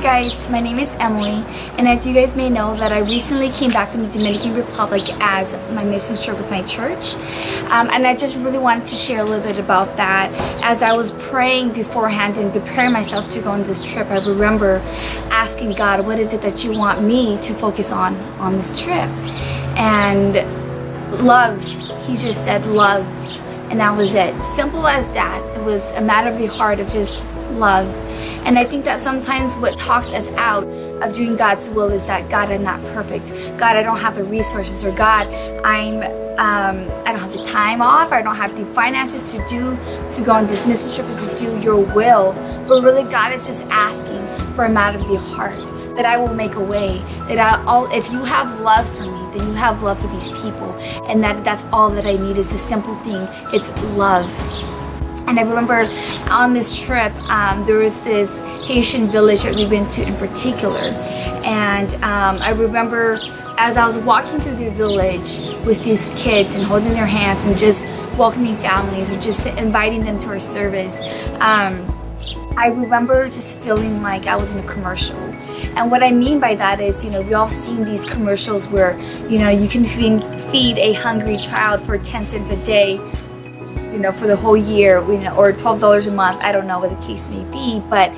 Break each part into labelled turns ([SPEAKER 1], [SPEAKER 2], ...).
[SPEAKER 1] guys, my name is Emily, and as you guys may know that I recently came back from the Dominican Republic as my mission trip with my church, and I just really wanted to share a little bit about that. As I was praying beforehand and preparing myself to go on this trip, I remember asking God, what is it that you want me to focus on this trip? And love, he just said love, and that was it. Simple as that. It was a matter of the heart of just love. And I think that sometimes what talks us out of doing God's will is that, God, I'm not perfect. God, I don't have the resources. Or God, I don't have the time off. I don't have the finances to go on this mission trip and to do your will. But really, God is just asking for a matter of the heart, that I will make a way. If you have love for me, then you have love for these people. And that's all that I need is the simple thing. It's love. And I remember on this trip, there was this Haitian village that we went to in particular. And I remember as I was walking through the village with these kids and holding their hands and just welcoming families or just inviting them to our service, I remember just feeling like I was in a commercial. And what I mean by that is, we all seen these commercials where, you can feed a hungry child for 10 cents a day, for the whole year, or $12 a month. I don't know what the case may be, but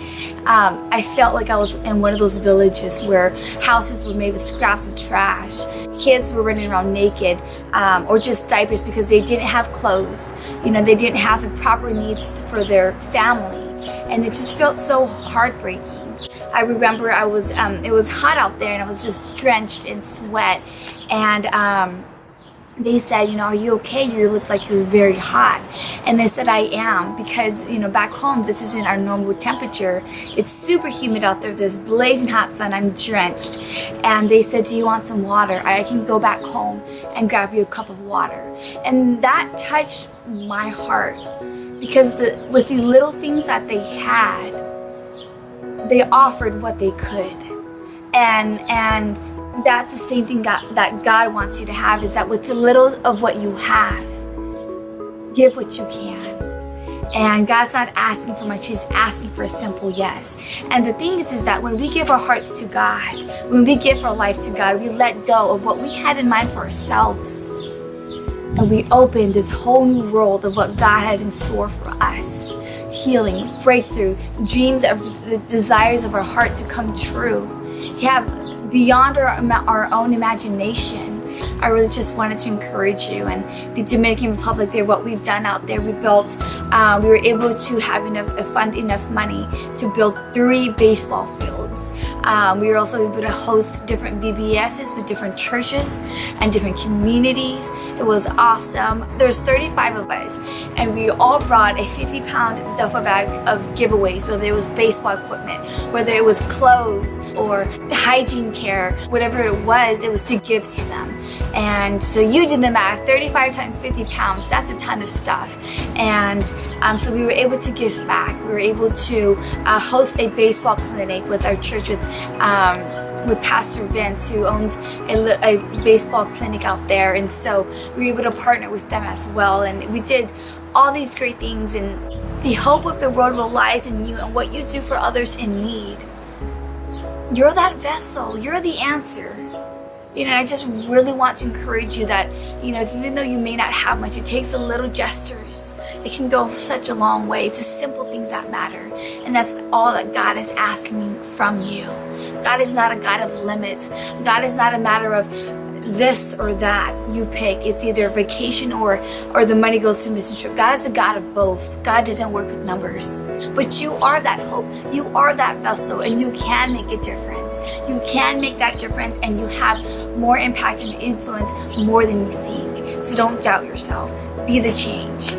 [SPEAKER 1] I felt like I was in one of those villages where houses were made with scraps of trash. Kids were running around naked, or just diapers because they didn't have clothes. They didn't have the proper needs for their family, and it just felt so heartbreaking. I remember it was hot out there, and I was just drenched in sweat, and they said, are you okay? You look like you're very hot. And I said, I am, because, back home, this isn't our normal temperature. It's super humid out there. There's blazing hot sun. I'm drenched. And they said, do you want some water? I can go back home and grab you a cup of water. And that touched my heart, because with the little things that they had, they offered what they could. And that's the same thing that God wants you to have, is that with the little of what you have, give what you can. And God's not asking for much, He's asking for a simple yes. And the thing is that when we give our hearts to God, when we give our life to God, we let go of what we had in mind for ourselves. And we open this whole new world of what God had in store for us. Healing, breakthrough, dreams of the desires of our heart to come true. Beyond our own imagination. I really just wanted to encourage you. And the Dominican Republic, what we've done out there, we were able to have fund enough money to build 3 baseball fields. We were also able to host different VBSs with different churches and different communities. It was awesome. There's 35 of us, and we all brought a 50-pound duffel bag of giveaways, whether it was baseball equipment, whether it was clothes or hygiene care, whatever it was to give to them. And so you did the math, 35 times 50 pounds, that's a ton of stuff. And so we were able to give back. We were able to host a baseball clinic with our church, with Pastor Vince, who owns a baseball clinic out there. And so we were able to partner with them as well. And we did all these great things. And the hope of the world lies in you and what you do for others in need. You're that vessel. You're the answer. I just really want to encourage you that, even though you may not have much, it takes a little gestures. It can go such a long way. It's the simple things that matter. And that's all that God is asking from you. God is not a God of limits. God is not a matter of this or that. You pick. It's either vacation or the money goes to a mission trip. God is a God of both. God doesn't work with numbers. But you are that hope. You are that vessel, and you can make a difference. You can make that difference, and you have more impact and influence more than you think. So don't doubt yourself. Be the change.